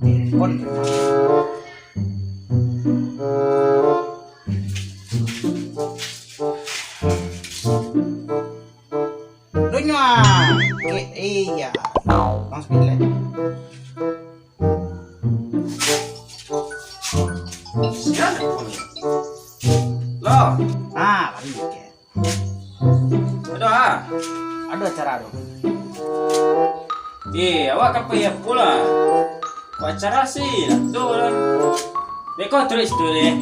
telepon. Dunya, iya, langsung pilih. Loh, Mari ke. Ada acara dong. awak apa ya pula? Wacara sih, tuh lah. Beko terus tuh deh.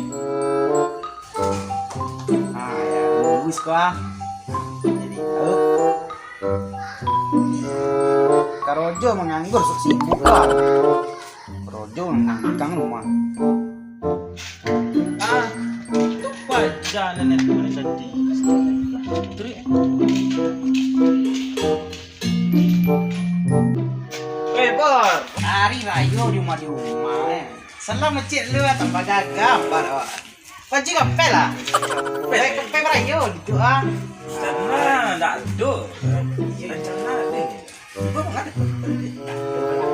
Ya, bagus kok. Jadi, Karojo menganggur sibuk lah. Karojo ngangkang rumah. Itu pajanan itu tadi. Terus. Bor, hari rayo di rumah. Salam masjid lu tambah gagap bar. Kau juga pela. Pe rayo gitu ah. Sana tak do. Sana deh. Gua mau ada.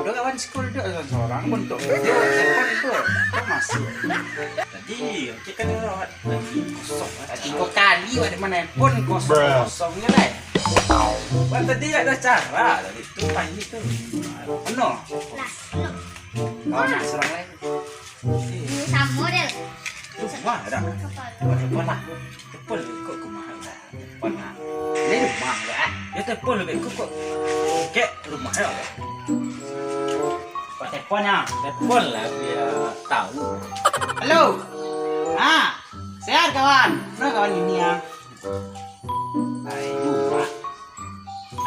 Udah kawan sekolah dia seorang bentuk. Telepon itu. Kau masih. Tadi kita kan rawat kosong. Tadi kau kali ada mana pun kosongnya lah. Wah tadi ada cara tadi itu pagi itu. Penuh. Kau nak serang lain. Sama deh. Wah ada. Telepon lah. Telepon kok kemana? Telepon lah. Ini rumah lah. Ya telepon lebih kok. Kek rumah ya. Kau teleponnya. Telepon lah biar tahu. Halo. Sehat kawan. Nah kawan ini ya. Aduh, Pak.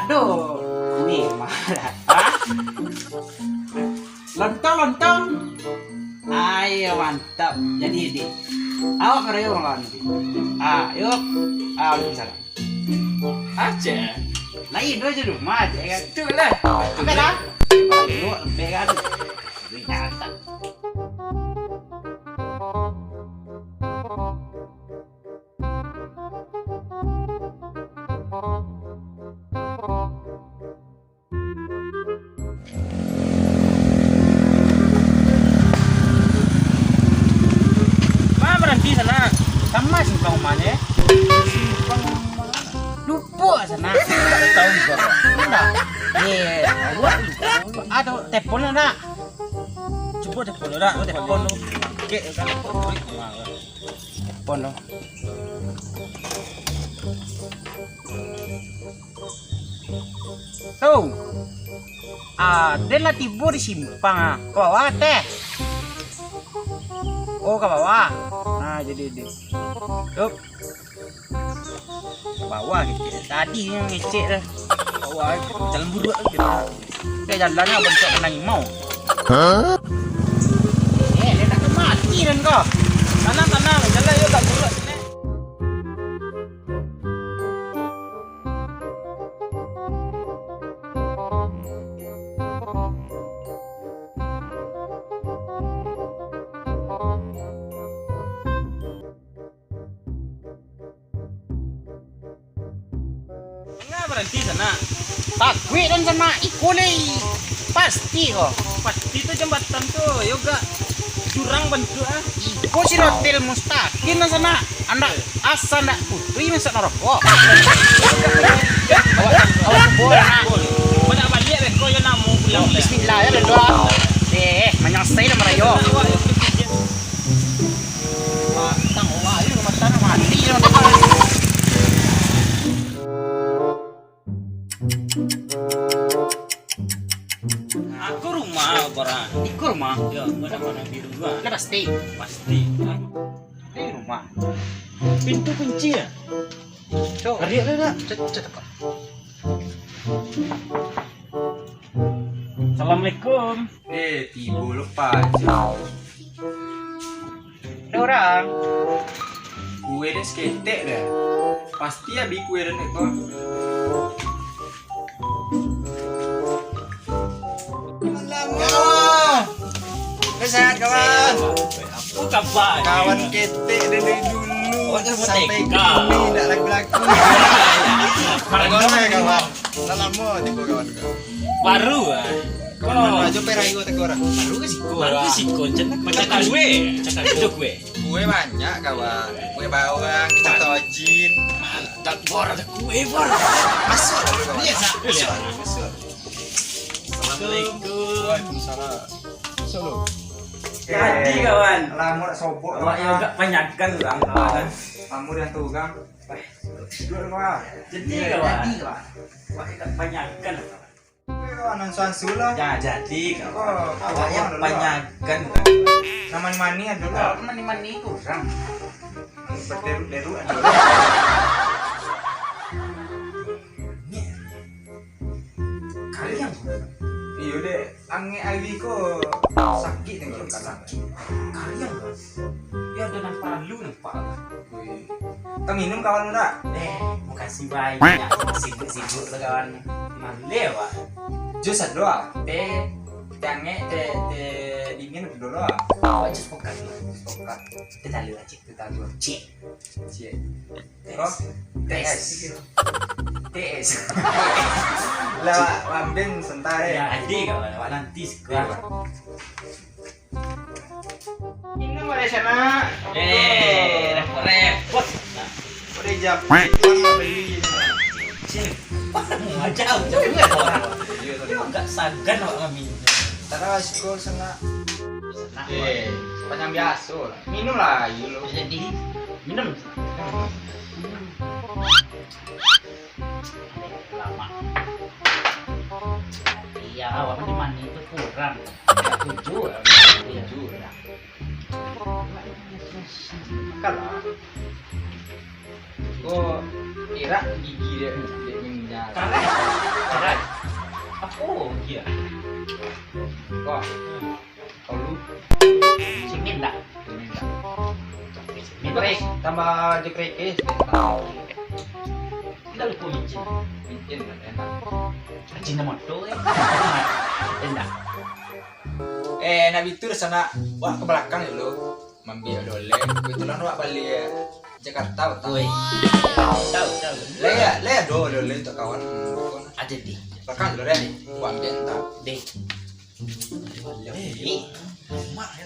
Aduh, ini marah. Lontong. Ayo mantap. Jadi ini. Awak kerayu kawan. Yuk. Salam. Aja. Lain aja rumah aja kan. Tuh lah. Sampai lah. Dulu sampai kan. Ini nyata. Berhenti sana. Sama simpang rumahnya. Lupa sana. Tahu juga. Enggak. Ada telepon enggak? Coba telepon dah. Telepon lu. Kek kan telepon rumah. Telepon lo. Tuh. Ada lah tiba di simpang. Ke bawah teh. Oh ke bawah. Nah jadi deh. Yup. Ke bawah gitu. Tadi yang ngecek dah. Bawah jalan buruk gitu. Kayak jalannya bentuk kena mau. Dia nak mati dan kau. Tanah jalan yuk tak buruk sini. Berhenti sana. Takwi dan sama ikut pasti kok. Pasti itu jembatan tuh, yoga jurang bentuk ah. Kau si hotel mustaqim dan sana. Anda asal nak putri masak naroko. Awak boleh nak. Banyak balik deh, kau yang namu pulang. Bismillah ya doa. Deh, menyelesai nama rayo. Matang awak ini matang mati. Aku rumah barang. Ikut rumah. Ya, mana di rumah. Kita pasti. Pasti. Di rumah. Pintu kunci ya. Coba. Hari ada. Cepat. Assalamualaikum. Tiba lupa aja. Ada orang. Kue dia seketek dah. Pasti habis kue dan itu. Sehat kawan. Apa kabar? Kawan ketek dari dulu Oh, dia sampai merdeka. kini tak laku-laku. Kawan kawan. Tak lama tiba kawan kau. Baru ah. Kawan aja perayu tak orang. Baru ke sih Baru sih koncen cakap gue. Itu gue. Kue banyak kawan. Kue bawang, kita tojin. Mantap bor ada gue bor. Masuk dulu kawan. Iya, Sa. Masuk. Assalamualaikum. Waalaikumsalam. Masuk lu. Jadi kawan. Lamur sobok. Awaknya agak panjangkan orang kawan. Lamur yang tugang. Duduk kawan. Jadi kawan. Jadi kawan. Awaknya agak panjangkan kawan. Kawan ansuansu lah. Ya jadi kawan. Oh, Awak yang kawan, banyakan Naman mani ada dulu. lah. Mani-mani kurang. Berderu-deru ada. Kalian Iya deh, ange awi ko sakit nih kalau kata. kalian ya udah nampak lu nampak. Kita minum kawan enggak? Makasih banyak. Sibuk-sibuk lah kawan. Male pak. Jus ada doa. Teh ange teh dingin ada doa. Awak just pokat lu. Pokat. Kita lu aja. Kita dua. Cik. Cie. Oh, TS. TS. Lah, lamben sebentar Ya ya. adik kawan. Awak nanti sekarang. Ini mana sana? Repot. Udah jam. Udah beli. Cik. Jauh juga orang. Iya tadi. Enggak sagan awak ngambil. Tara sekolah sana. Nah, Panjang biasa lah. Minum lah, iya lo. jadi minum. Lama. Iya, awak di mana itu kurang. Tujuh. Kalau kok kira gigi dia minumnya. Karet. Aku iya. Kok kalau Simin enggak? minta. Mitrek. Tambah jekrek Kita lupa micin. mungkin enak. Cinta moto ya. Enggak. Nak bitur sana wah ke belakang ya lo. Mambil dole. Kebetulan wak balik Jakarta betul. Woi. Tahu. Le dole untuk kawan. Ada di. Belakang dulu deh. Wak ambil entah. Dek. Mak ya.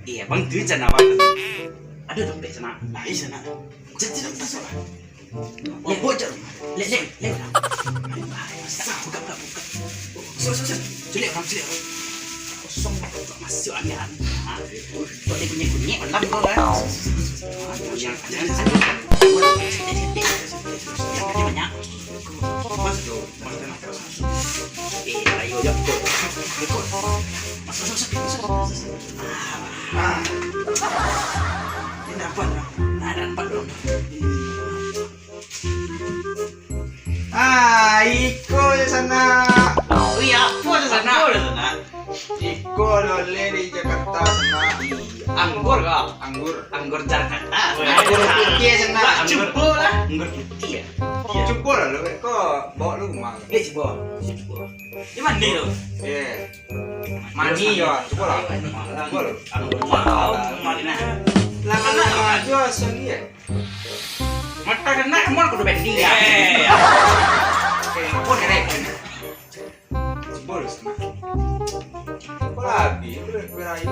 Iya, bang tu sana bang. Ada dompet sana. Baik sana. Jadi dompet sana. Lek bocor. Lek. Buka. So. Jelek orang jelek. Kosong masuk angin. Kok dia punya malam kau kan? Jangan. Yang banyak. Masuk. Ayo jemput. Masuk. Ini dapat. Dapat dong. Iko di sana. Oh iya, apa di sana? Iko dole di Jakarta sana. Anggur kak? Anggur Jakarta. Anggur putih sana. Cupu lah. Anggur putih ya. Cukup lah lo. Kok bawa lu mang. Cupu. Di mana tu? Mani ya. Cukup lah. Cukup lah. Anggur mau. Mana? Lama jual sendiri ya. Mata kena mau kudu bendi ya. Pun kerek. Cukup lah sana. Cukup lagi. Berayu.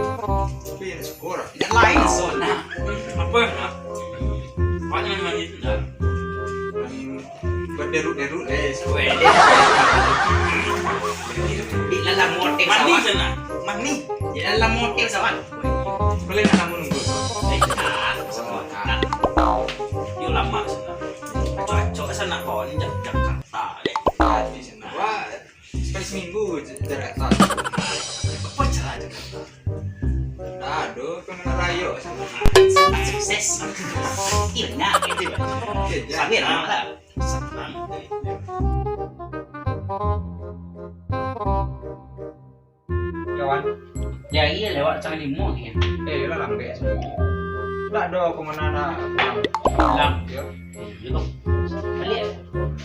Pin sekolah. Tidak lain zona. Apa? Awaknya mana itu dah? Berderu-deru Di dalam motel Mandi sawah. sana. Mandi. Di dalam motel sawah. boleh nak kamu nunggu Yo lama sana. Cocok sana kawan Jakarta deh. di sana wah sekali seminggu Jakarta Apa cara Jakarta? aduh pengen rayo sana Sangat sukses. Iya nak itu. Sambil lah. Senang. kawan Ya iya lewat Cang Limo ya. lah lambe lah do kemana nak Lam. yo Itu. Balik.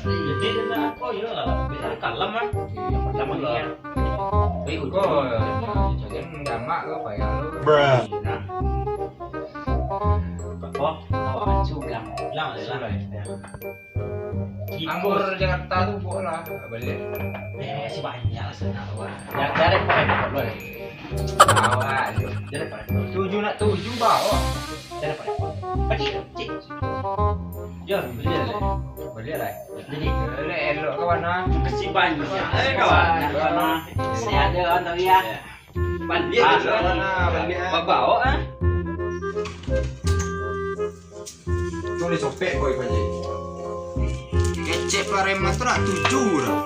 Jadi dengan aku ya bisa kalam kan. Lama ya. Wei kok jangan gamak lo payah lo Nah. Apa? Awak juga. Lama lah. Anggur Jakarta tuh bola balik. Masih banyak sana. Yang dari pakai lo ya. Awak. Dari pakai. 7 bawa. Dari pakai. Pergi, cik. Jom beli lah. Balik lah. Jadi, Elok kawan ah. Kasih banyak. Kawan. saya ada kan tadi ya. Banyak. Kawan ah, balik ah. Bawa ah. Tulis sopek boy Panji. Kecep Pareman tuh 7 dah.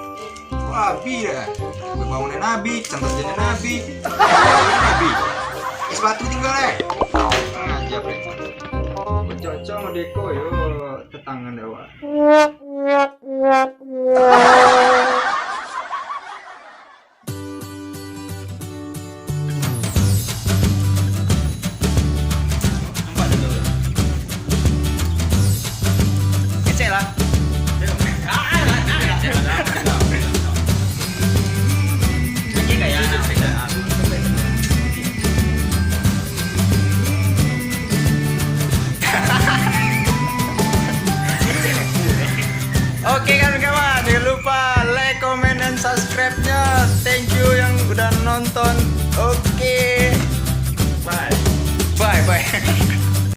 Wabi dah. Bangunan Nabi, santet jenis Nabi. Nabi. Es batu tinggal aja Preman. Cocok mau deko yo tetangan dewa. Kecil lah. Pergi kayak Oke kawan-kawan, jangan lupa like, comment, dan subscribe-nya. Thank you yang udah nonton. Oke. Bye. Bye.